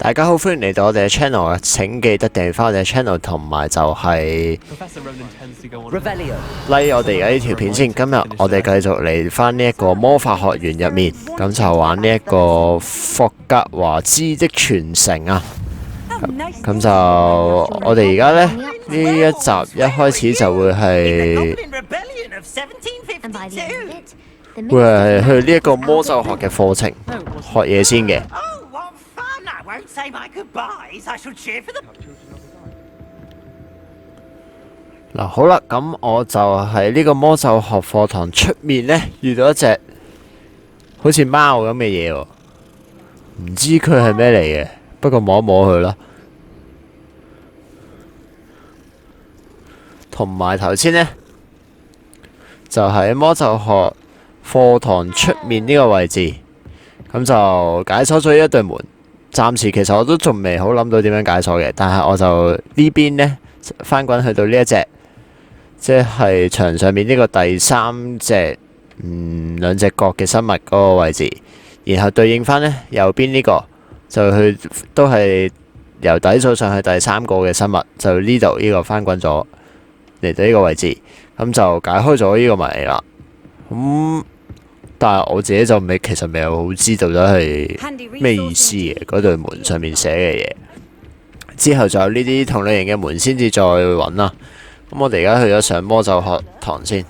大家好，歡迎嚟到我哋嘅 channel 啊！請記得訂閱翻我哋嘅 channel， 同埋就係 like 我哋而家呢條片先。今日我哋繼續嚟翻呢一個魔法學院入面，咁就玩呢一個霍格華茲的傳承啊！咁就我哋而家呢一集一開始就會係去呢一個魔咒學嘅課程學嘢先嘅。嗱，好啦，咁我就喺呢個魔咒學課堂出面呢，遇到一隻好似貓咁嘅嘢喎，唔知佢係咩嚟嘅，不過摸一摸佢啦。同埋頭先呢，就喺魔咒學課堂出面呢個位置，咁就解鎖咗一對門。暫時其實我都仲未好諗到點樣解鎖嘅，但係我就呢邊呢，翻滾去到呢一隻，即係牆上面呢個第三隻兩隻角嘅生物嗰個位置，然後對應翻呢右邊呢個就去都係由底數上去第三個嘅生物，就呢度呢個翻滾咗嚟到呢個位置，咁就解開咗呢個謎啦。但係我自己就其實未有好知道咗係咩意思嘅，嗰對門上面寫嘅嘢。之後就有呢啲同類型嘅門先至再揾啦。咁我哋而家去咗上魔咒學堂先。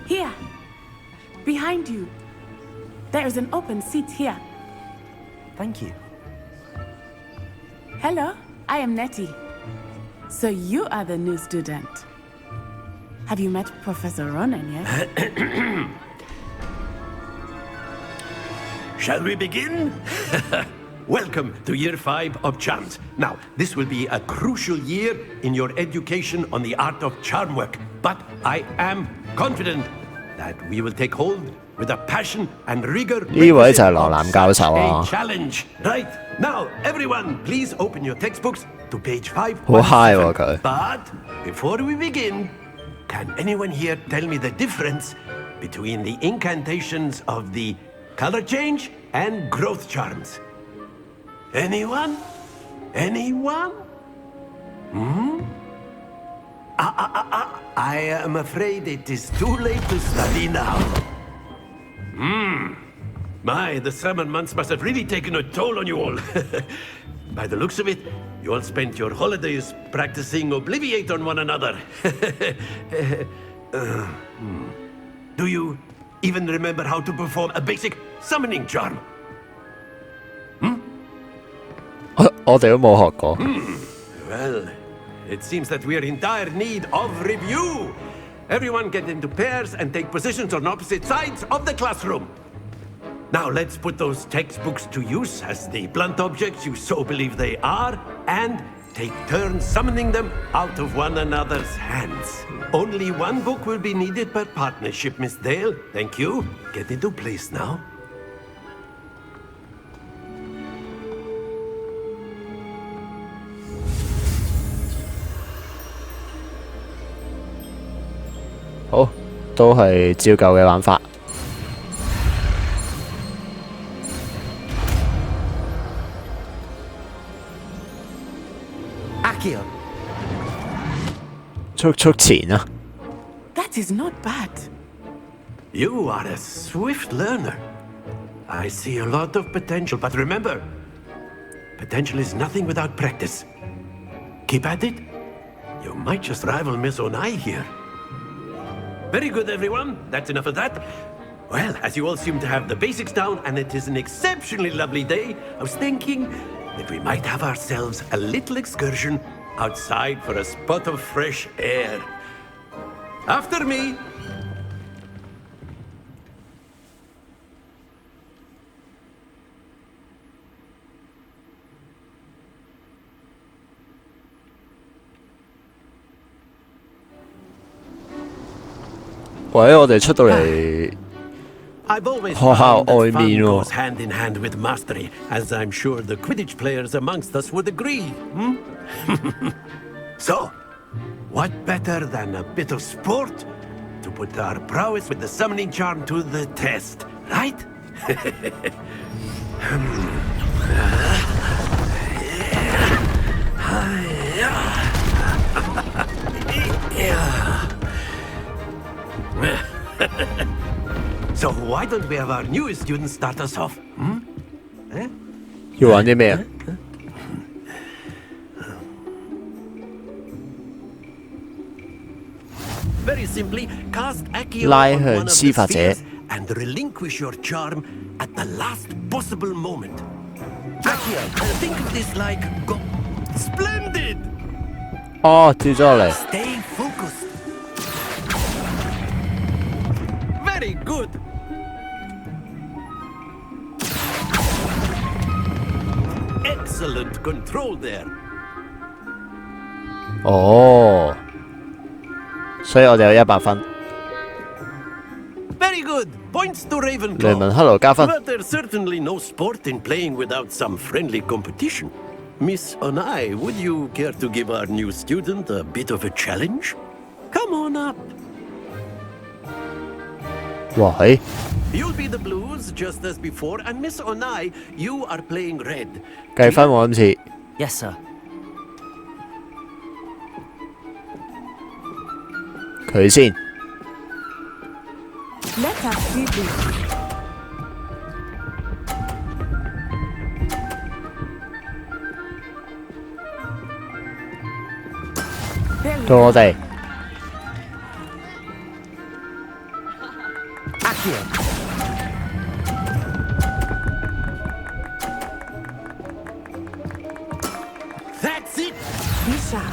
Here, behind you, there is an open seat here. Thank you. Hello, I am Nettie. So you are the new student. Have you met Professor Ronen yet? Shall we begin? Welcome to Year 5 of Charms. Now, this will be a crucial year in your education on the art of charm work. But I am confident that we will take hold with a passion and rigor. 呢位就係羅南教授啊。 Challenge, right? Now, everyone, please open your textbooks to page 5. 好 high 喎佢。 But before we begin, can anyone here tell me the difference between the incantations of the color change and growth charms? Anyone? Anyone? I am afraid it is too late to study now. My, the summer months must have really taken a toll on you all. By the looks of it, you all spent your holidays practicing Obliviate on one another. Do you even remember how to perform a basic summoning charm? 我哋都冇學過。Well, it seems that we are in dire need of review. Everyone get into pairs and take positions on opposite sides of the classroom. Now let's put those textbooks to use as the blunt objects you so believe they are, and take turns summoning them out of one another's hands. Only one book will be needed per partnership, Miss Dale. Thank you. Get into place now. 好，都係照舊嘅玩法。Accio. 速前啊！ That is not bad. You are a swift learner. I see a lot of potential, but remember, potential is nothing without practice. Keep at it. You might just rival Miss Onai here. Very good, everyone. That's enough of that. Well, as you all seem to have the basics down, and it is an exceptionally lovely day, I was thinking that we might have ourselves a little excursion outside for a spot of fresh air. After me. 喂，我哋出到嚟 I've always 學校 found that 外面 fun 喎。 goes hand in hand with mastery, as I'm sure the Quidditch players amongst us would agree. So, What better than a bit of sport to put our prowess with the summoning charm to the test, right? So why don't we have our newest student start us off? 要玩啲咩啊？ Very simply, cast Accio 拉 on 向 one of 施 the 法者 spheres and relinquish your charm at the last possible moment. Accio, think of this like splendid. 哦，掉咗落嚟。 Stay focused. Very good. Excellent control there. 哦，所以我哋有100分。 Very good. Points to 雷 Ravenclaw. 文克勞加分。 But there's certainly no sport in playing without some friendly competition. Miss Onai, would you care to give our new student a bit of a challenge? Come on up. 哇，係 You'll be the blues just as before, and Miss Onai, you are playing red. 計分喎今次。 Yes, sir. 佢先。 Let us see this. There we 到我 go. 哋。 Accio. That's it. Be sharp.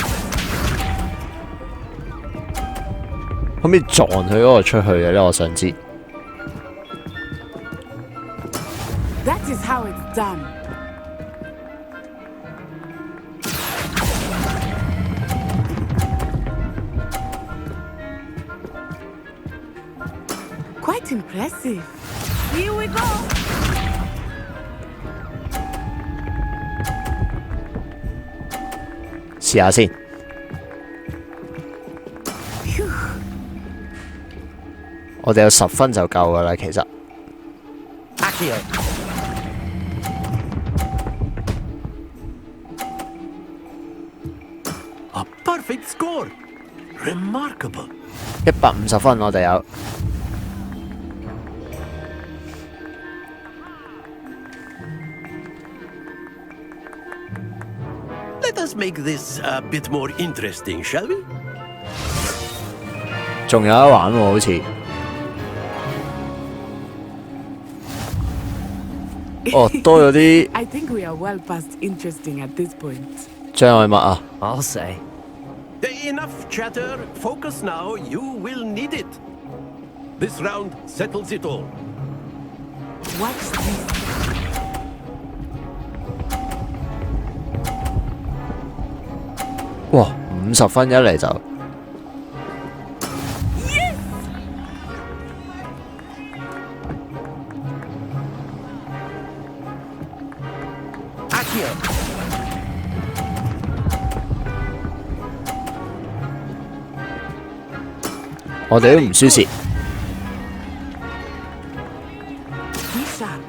可唔可以撞佢嗰個出去嘅咧？我想知。 That is how it's done. Quite impressive. Here we go. 試下先。 Phew. 我哋有10分就夠噶啦，其實。 Accio. A perfect score. Remarkable. 150分我哋有。 Let us make this a bit more interesting, shall we? 仲有得玩喎，好似。哦，多咗啲 I think we are well past interesting at this point. 障礙物啊！ I'll say. Enough chatter. Focus now. You will need it. This round settles it all. Watch this. 哇，50分一嚟就。 Accio. 我哋都唔輸蝕。 Be sharp.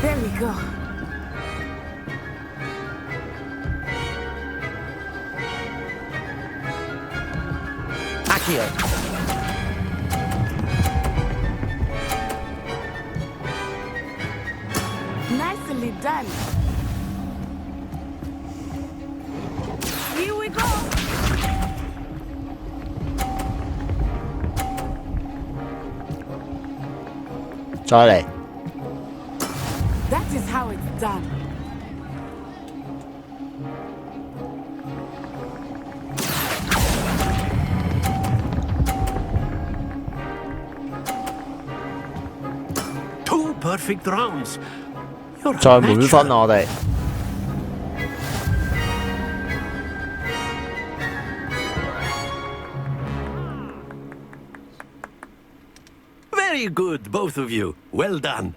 There we go. Accio. Nicely done. Here we go. Try 再嚟。 That is how it's done. Two perfect rounds. You're 再 a 滿 natural. 分啊！我哋 Very Very good, both of you. Well done.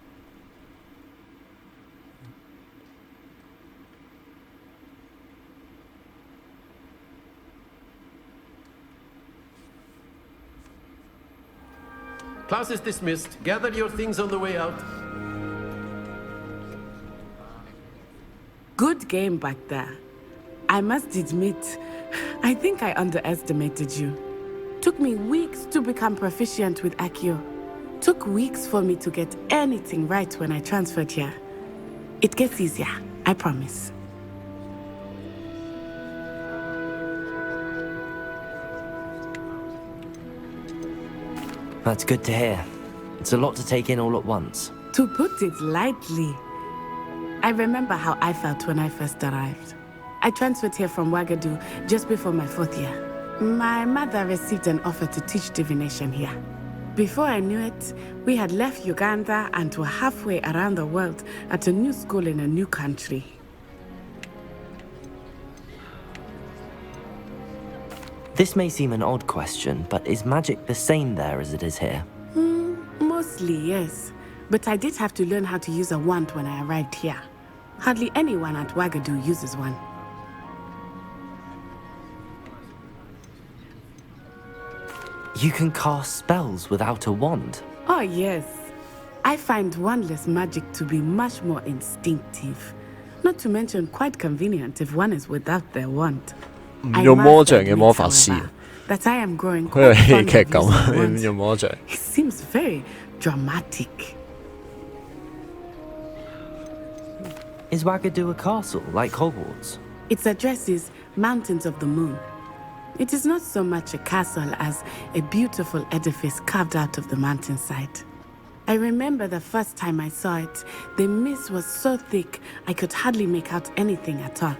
Class is dismissed. Gather your things on the way out. Good game back there. I must admit, I think I underestimated you. Took me weeks to become proficient with Accio. Took weeks for me to get anything right when I transferred here. It gets easier, I promise. That's good to hear. It's a lot to take in all at once. To put it lightly, I remember how I felt when I first arrived. I transferred here from Ouagadougou just before my 4th year. My mother received an offer to teach divination here. Before I knew it, we had left Uganda and were halfway around the world at a new school in a new country. This may seem an odd question, but is magic the same there as it is here? Mostly, yes. But I did have to learn how to use a wand when I arrived here. Hardly anyone at Ouagadougou uses one. You can cast spells without a wand. Oh, yes. I find wandless magic to be much more instinctive. Not to mention quite convenient if one is without their wand. I 用魔 must 杖嘅 admit, 魔法師， however, that I am growing 好似 quite 戲 fond 劇 of 咁， using wands. 用魔杖。 It seems very dramatic. Is Ouagadougou a castle, like Hogwarts? Its address is Mountains of the Moon. It is not so much a castle as a beautiful edifice carved out of the mountainside. I remember the first time I saw it, the mist was so thick I could hardly make out anything at all.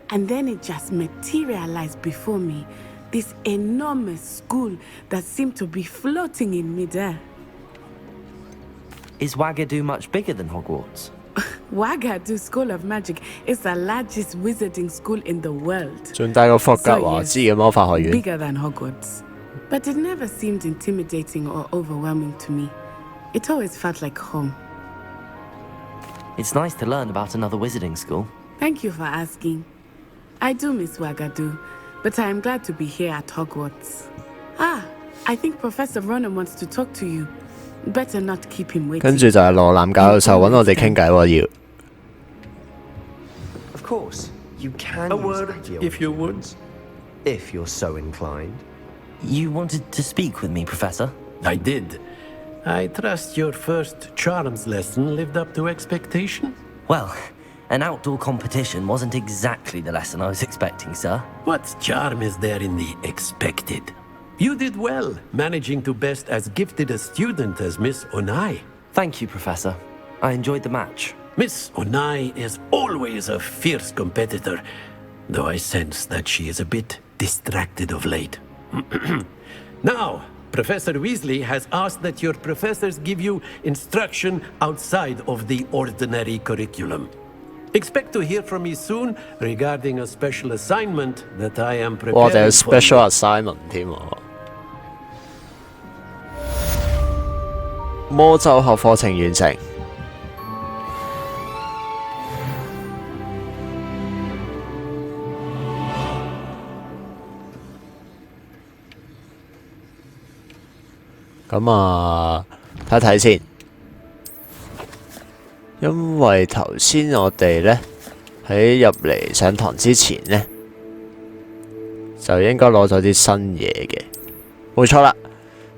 And then it just materialized before me, this enormous school that seemed to be floating in midair. Is Ouagadougou much bigger than Hogwarts? Ouagadougou School of Magic is the largest wizarding school in the world. 仲大過霍格華茲嘅魔法學院。 Bigger than Hogwarts. But it never seemed intimidating or overwhelming to me. It always felt like home. It's nice to learn about another wizarding school. Thank you for asking. I do miss Ouagadougou, but I am glad to be here at Hogwarts. I think Professor Ronen wants to talk to you. Better not keep him waiting. 跟住就係羅南教授揾我哋傾偈喎，要。 Of course, you can A use word, Accio if you would. weapons, if you're so inclined. You wanted to speak with me, Professor? I did. I trust your first charms lesson lived up to expectation? Well, an outdoor competition wasn't exactly the lesson I was expecting, sir. What charm is there in the expected? You did well, managing to best as gifted a student as Miss Onai. Thank you, Professor. I enjoyed the match. Miss Onai is always a fierce competitor, though I sense that she is a bit distracted of late. Now, Professor Weasley has asked that your professors give you instruction outside of the ordinary curriculum. Expect to hear from me soon regarding a special assignment that I am 我哋有 preparing for special you. assignment 添喎。魔咒學課程完成。咁啊，睇睇先。因為頭先我哋呢，喺入嚟上堂之前呢，就應該攞咗啲新嘢嘅，冇錯啦，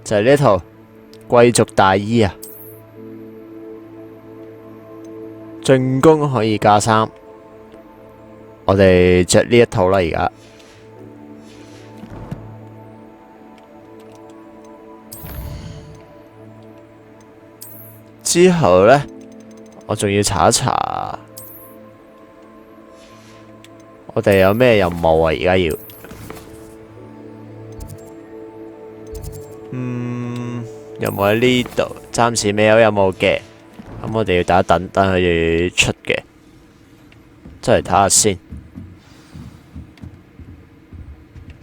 就係呢套貴族大衣啊，進攻可以加3，我哋着呢一套啦而家。之後呢，我仲要查一查，我哋有咩任務啊？而家要，任務喺呢度，暫時未有任務嘅，咁我哋要等佢哋出嘅，即係睇下先。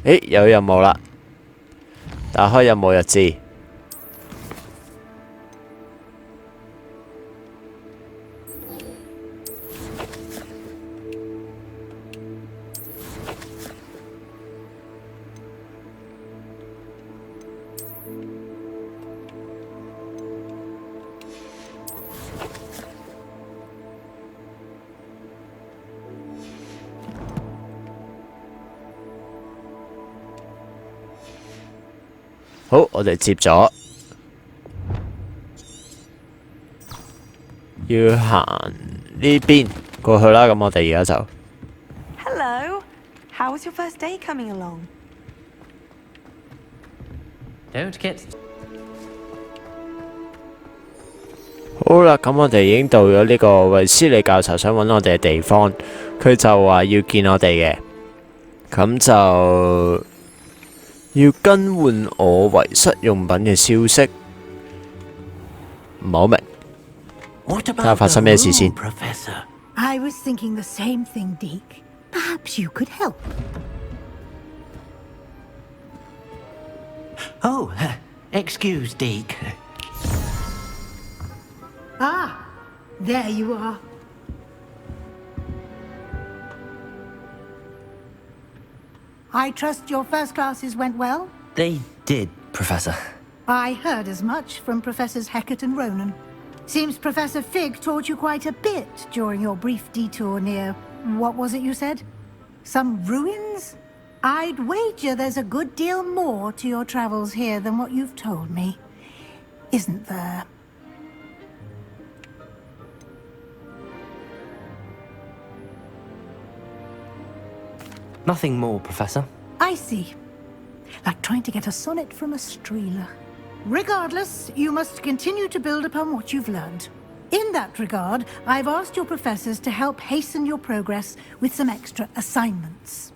誒，有任務啦！打開任務日誌。好，我哋接咗，要行呢邊過去啦。咁我哋而家就 Hello. How was your first day coming along? Don't get 好啦。咁我哋已經到咗呢個衛斯理教授想揾我哋嘅地方，佢就話要見我哋嘅，咁就要更換我遺失用品嘅消息，唔係好明。 What 睇下 about 發生咩事 the 先 room, Professor? I was thinking the same thing, Deke. Perhaps you could help. Oh, excuse, Deke. Ah, there you are. I trust your first classes went well? They did, Professor. I heard as much from Professors Hecat and Ronen. Seems Professor Fig taught you quite a bit during your brief detour near... what was it you said? Some ruins? I'd wager there's a good deal more to your travels here than what you've told me. Isn't there? Nothing more, Professor. I see. Like trying to get a sonnet from a streeler. Regardless, you must continue to build upon what you've learned. In that regard, I've asked your professors to help hasten your progress with some extra assignments.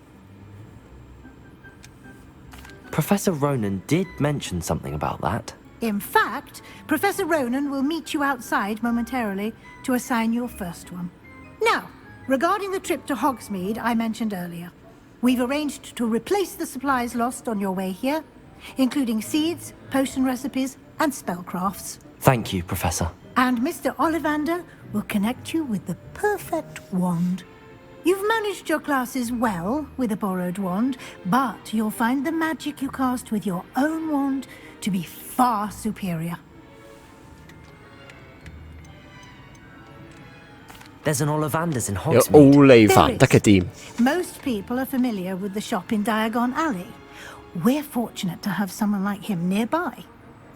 Professor Ronen did mention something about that. In fact, Professor Ronen will meet you outside momentarily to assign your first one. Now, regarding the trip to Hogsmeade I mentioned earlier, we've arranged to replace the supplies lost on your way here, including seeds, potion recipes, and spellcrafts. Thank you, Professor. And Mr. Ollivander will connect you with the perfect wand. You've managed your classes well with a borrowed wand, but you'll find the magic you cast with your own wand to be far superior. There's an Ollivander's in 有 Hogsmeade. 奧利凡德嘅店。 Most people are familiar with the shop in Diagon Alley. We're fortunate to have someone like him nearby.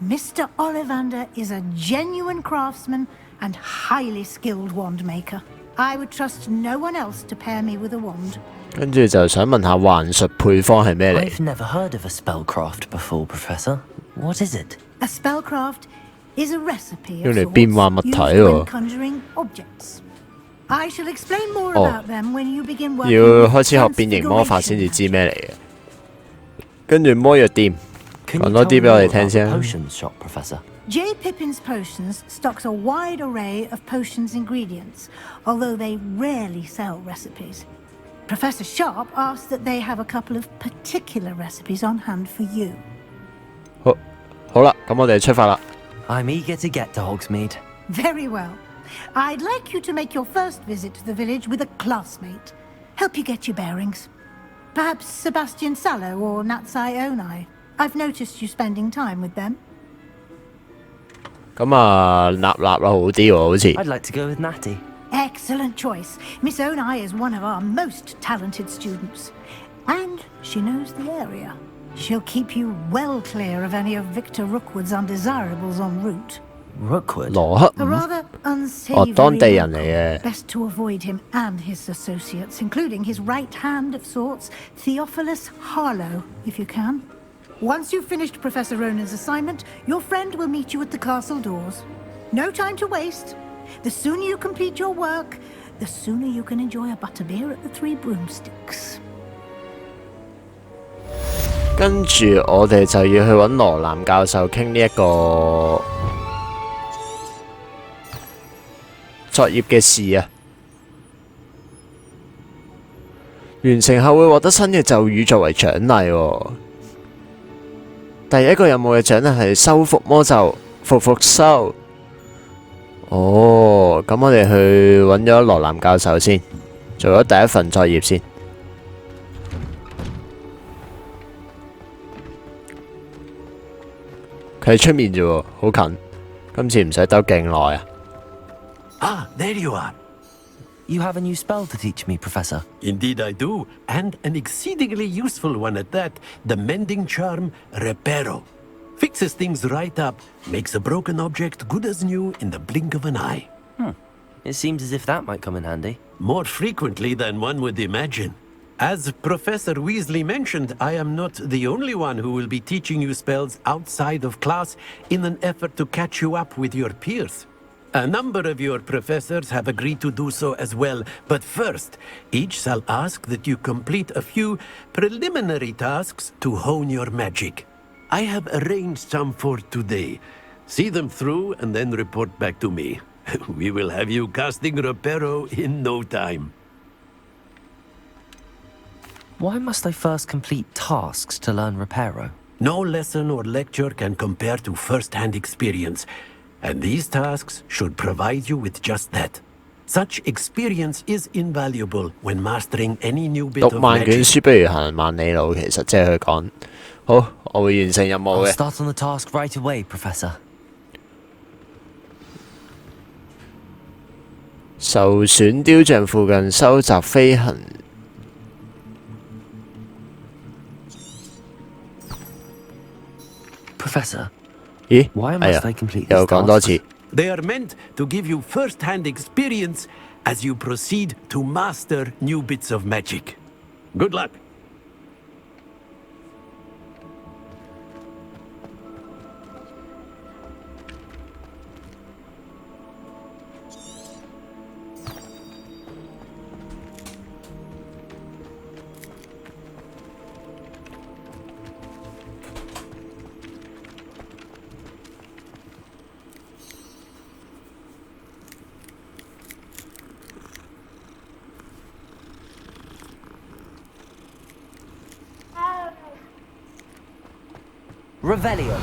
Mr. Ollivander is a genuine craftsman and highly skilled wand maker. I would trust no one else to pair me with a wand. 跟住就想問下幻術配方係咩嚟？ I've never heard of a spellcraft before, Professor. What is it? A spellcraft is a recipe of 用嚟 sorts 變幻物體 used 喎 when conjuring objects. I shall explain more Oh. about them when you begin working 要 with 開始學變形魔法先至 transfiguration. 知咩嚟嘅。跟住魔藥店， Can 講 you 多 tell 啲 me 俾我 more 哋聽 about 先 the 啊。 potions shop, Professor? J. Pippin's Potions stocks a wide array of potions ingredients, although they rarely sell recipes. Professor Sharp asks that they have a couple of particular recipes on hand for you. 好啦，咁我哋出發啦。 I'm eager to get to Hogsmeade. Very well. I'd like you to make your first visit to the village with a classmate. Help you get your bearings. Perhaps Sebastian Sallow or Natsai Onai. I've noticed you spending time with them. 咁啊，立立啦，好啲喎，好似。 I'd like to go with Natty. Excellent choice. Miss Onai is one of our most talented students. And she knows the area. She'll keep you well clear of any of Victor Rookwood's undesirables en route. Rookwood? 羅克 A 伍 rather unsavory 當地人嚟 local. 嘅。 Best to avoid him and his associates, including his right hand of sorts, Theophilus Harlow, if you can. Once you've finished Professor Ronen's assignment, your friend will meet you at the castle doors. No time to waste. The sooner you complete your work, the sooner you can enjoy a butterbeer at the Three Broomsticks. 跟住我哋就要去揾羅南教授傾呢一個作業嘅事啊。完成後會獲得新嘅咒語作為獎勵喎。第一個任務嘅獎勵係修復魔咒，復修。哦，咁我哋去揾咗羅南教授先，做咗第一份作業先。佢喺出面啫喎，好近。今次唔使兜勁耐啊！ Ah, there you are. You have a new spell to teach me, Professor. Indeed I do, and an exceedingly useful one at that, the mending charm Reparo. Fixes things right up, makes a broken object good as new in the blink of an eye. It seems as if that might come in handy. More frequently than one would imagine. As Professor Weasley mentioned, I am not the only one who will be teaching you spells outside of class in an effort to catch you up with your peers. A number of your professors have agreed to do so as well, but first, each shall ask that you complete a few preliminary tasks to hone your magic. I have arranged some for today. See them through and then report back to me. We will have you casting Reparo in no time. Why must I first complete tasks to learn Reparo? No lesson or lecture can compare to first-hand experience, and these tasks should provide you with just that. Such experience is invaluable when mastering any new bit 讀 of 萬卷 magic. 書不如行萬里路，其實即係佢講，好，我會完成任務 I'll 嘅。 start on the task right away, Professor. 受損雕像附近收集飛行。Professor, 咦？ why 哎呀 must I complete 又 these 講多次。 tasks? They are meant to give you first-hand experience as you proceed to master new bits of magic. Good luck. Revelio.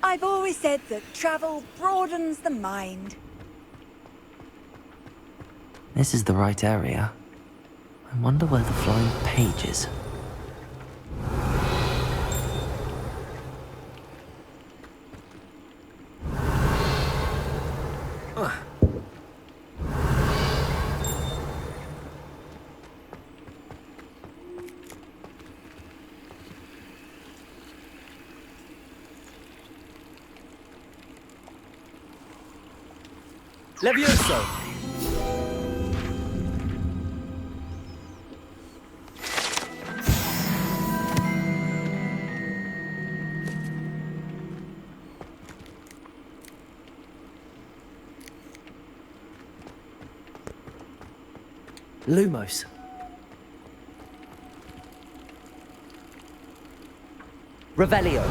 I've always said that travel broadens the mind. This is the right area. I wonder where the flying page is. Levioso! Lumos. Revelio.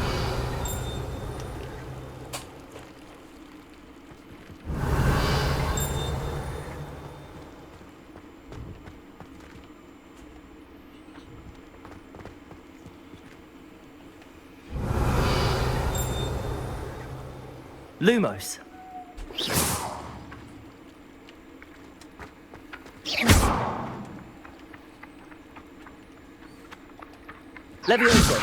Lumos. Levioso.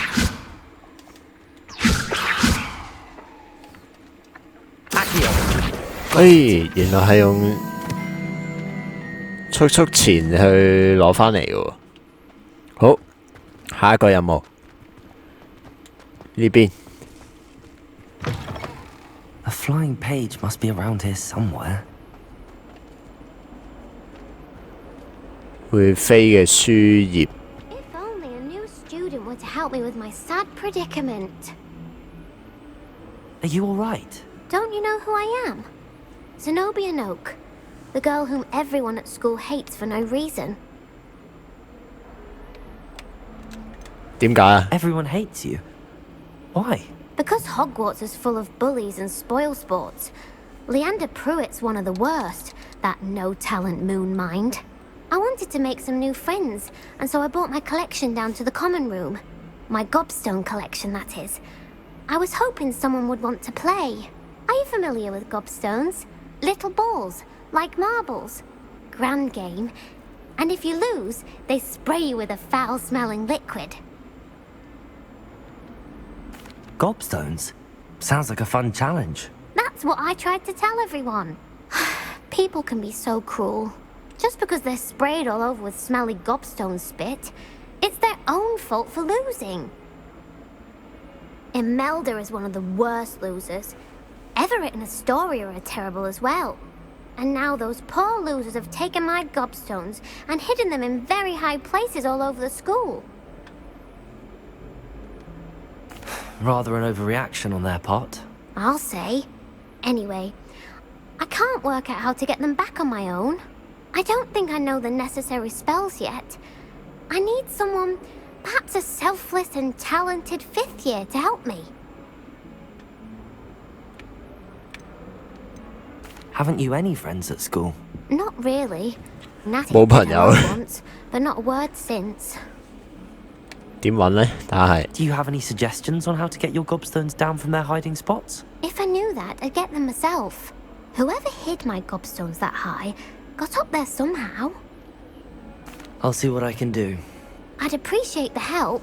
Accio. 哎，原來係用速速前去攞返嚟嘅喎。好，下一個任務呢邊。 A flying page must be around here somewhere. 會飛嘅書頁。 If only a new student were to help me with my sad predicament. Are you all right? Don't you know who I am? Zenobia Noak, the girl whom everyone at school hates for no reason. 點解啊？ Everyone hates you. Why? Because Hogwarts is full of bullies and spoilsports. Leander Pruitt's one of the worst, that no-talent moon mind. I wanted to make some new friends, and so I brought my collection down to the common room. My gobstone collection, that is. I was hoping someone would want to play. Are you familiar with gobstones? Little balls, like marbles. Grand game. And if you lose, they spray you with a foul-smelling liquid. Gobstones? Sounds like a fun challenge. That's what I tried to tell everyone. People can be so cruel. Just because they're sprayed all over with smelly gobstone spit, it's their own fault for losing. Imelda is one of the worst losers. Everett and Astoria are terrible as well. And now those poor losers have taken my gobstones and hidden them in very high places all over the school. Rather an overreaction on their part. I'll say. Anyway, I can't work out how to get them back on my own. I don't think I know the necessary spells yet. I need someone, perhaps a selfless and talented 5th year to help me. Haven't you any friends at school? Not really. Natty 冇朋友。 once, but not a word since. 點揾呢？但係 Do you have any suggestions on how to get your gobstones down from their hiding spots? If I knew that, I'd get them myself. Whoever hid my gobstones that high got up there somehow. I'll see what I can do. I'd appreciate the help.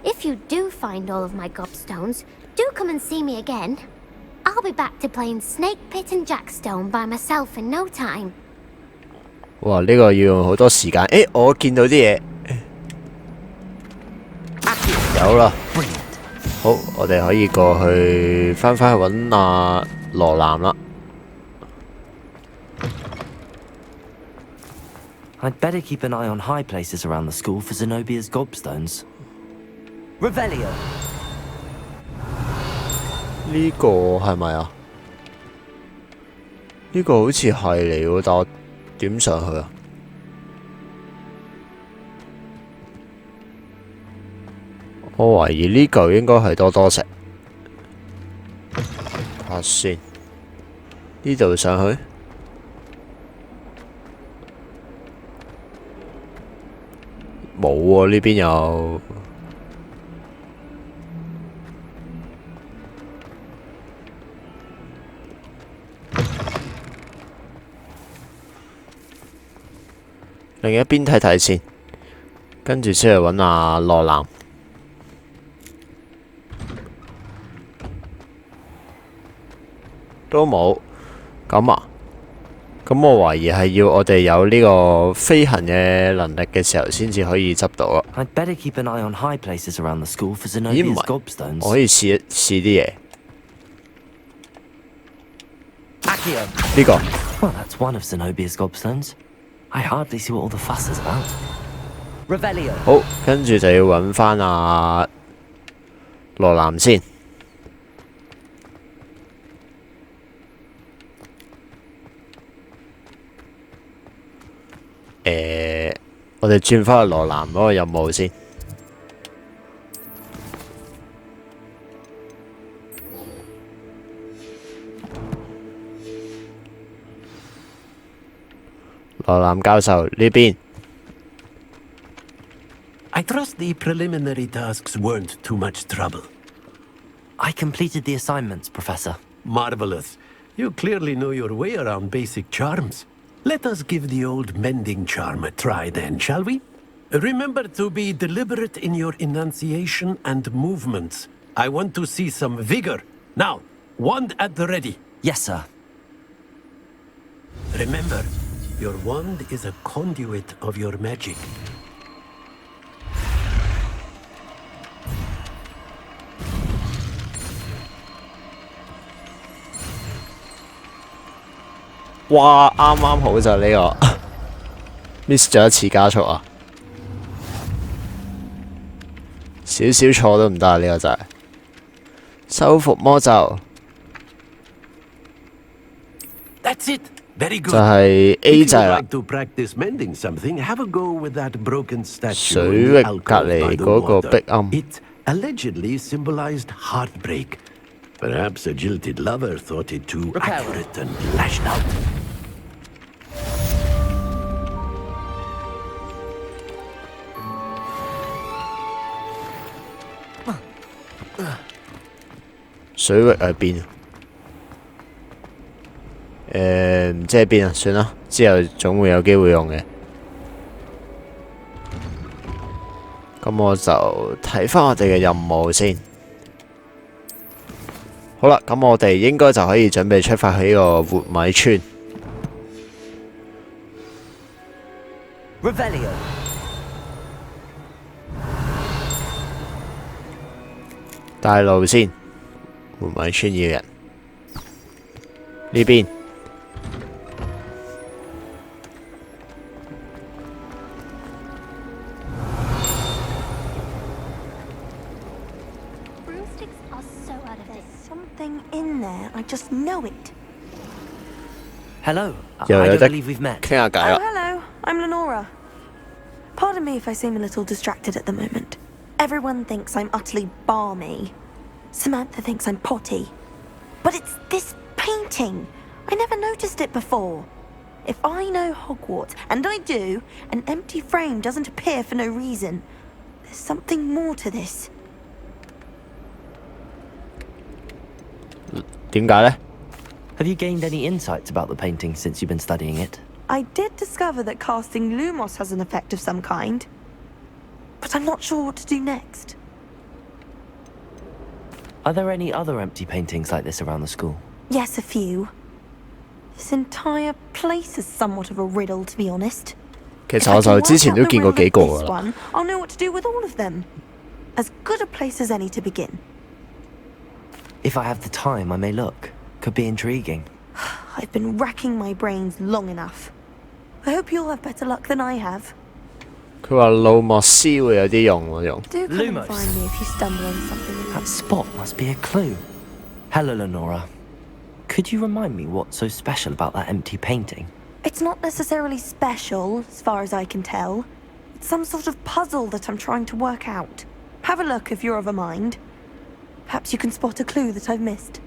If you do find all of my gobstones, do come and see me again. I'll be back to playing Snake Pit and Jackstone by myself in no time. 哇，呢、個要用好多時間。誒，我見到啲嘢，有啦。好，我哋可以過去翻去揾阿羅南啦。 I'd better keep an eye on high places around the school for Zenobia's gobstones. Revelio! 呢個係咪啊？呢、個好似係嚟喎，但我點上去啊？我懷疑呢嚿應該係多多石。睇下先，呢度上去。 冇喎，呢邊有。另一邊睇睇先，跟住先去揾阿羅南。都冇，咁啊？咁我懷疑係要我哋有呢個飛行嘅能力嘅時候，先至可以執到啊！ I'd better keep an eye on high places around the school for 咦唔 Zenobia's 係， gobstones. 我可以試一試啲嘢。 Accio! 呢個 Well, that's one of Zenobia's gobstones. I hardly see what all the fuss is about. Revelio! 好，跟住就要揾翻阿羅南先。我哋轉翻去羅南嗰個任務先。羅南教授呢邊。 I trust the preliminary tasks weren't too much trouble. I completed the assignments, Professor. Marvelous. You clearly know your way around basic charms. Let us give the old mending charm a try then, shall we? Remember to be deliberate in your enunciation and movements. I want to see some vigor. Now, wand at the ready. Yes, sir. Remember, your wand is a conduit of your magic.哇！啱啱好就呢、個 miss 咗一次加速啊！少少錯都唔得啊！呢、個就係、收復魔咒， That's it. Very good. 就係 A If 掣 you'd 啦。 like to practice mending something, have a go with that broken statue 水 in 域 the 隔 alcove 離 by the 嗰個 water. 壁暗。 It allegedly symbolized heartbreak. Perhaps a jilted lover thought it too Reparo. accurate and lashed out. 水域喺邊？唔知喺邊啊？算啦，之後總會有機會用嘅。咁我就睇翻我哋嘅任務先。好啦，咁我哋應該就可以準備出發去呢個活米村。Revelio. 帶路先，活米村嘅人呢邊。Broomsticks are so out of date. There's something in there. I just know it. Hello. I 又有 don't 得 believe we've met. 傾下偈 Oh, 啦。 hello. I'm Lenora. Pardon me if I seem a little distracted at the moment. Everyone thinks I'm utterly balmy. Samantha thinks I'm potty. But it's this painting. I never noticed it before. If I know Hogwarts, and I do, an empty frame doesn't appear for no reason. There's something more to this. 點解呢？ Have you gained any insights about the painting since you've been studying it? I did discover that casting Lumos has an effect of some kind. But I'm not sure what to do next. Are there any other empty paintings like this around the school? Yes, a few. This entire place is somewhat of a riddle, to be honest. 其實我就之前都見過幾個㗎 This 啦。 one, I'll know what to do with all of them. As good a place as any to begin. If I have the time, I may look. Could be intriguing. I've been racking my brains long enough. I hope you'll have better luck than I have. 佢話路莫斯會有啲用喎用。 Do come Lumos. and find me if you stumble on something. That spot must be a clue. Hello, Lenora. Could you remind me what's so special about that empty painting? It's not necessarily special, as far as I can tell. It's some sort of puzzle that I'm trying to work out. Have a look if you're of a mind. Perhaps you can spot a clue that I've missed.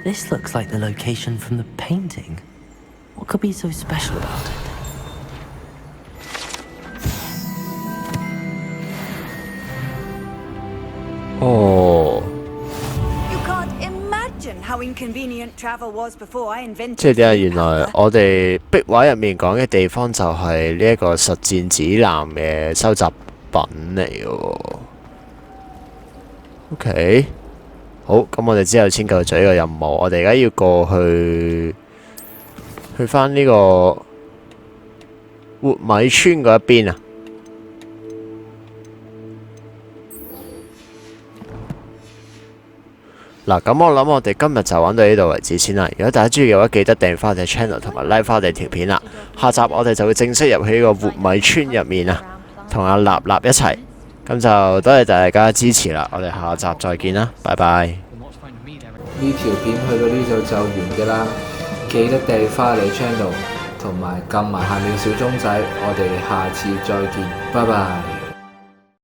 This looks like the location from the painting. What could be so special about it? Oh. You can't imagine how inconvenient travel was before I 即係 invented 點啊？ the 原來 cover. 我哋壁畫入面講嘅地方就係呢一個實戰指南嘅收集品嚟嘅喎。OK， 好，咁我哋之後先繼續做呢個任務。我哋而家要過去返呢個活米村嗰一邊啊。嗱，咁我諗我哋今日就玩到呢度為止先啦。如果大家中意嘅話，記得訂翻我哋 channel 同埋 like 翻我哋條片啦。下集我哋就會正式入去呢個活米村入面啊，同阿立立一齊。咁就多謝大家支持啦，我哋下集再見啦，拜拜。呢條片去到呢度就完嘅啦，記得訂翻嚟 channel 同埋撳埋下面小鐘仔，我哋下次再見，拜拜。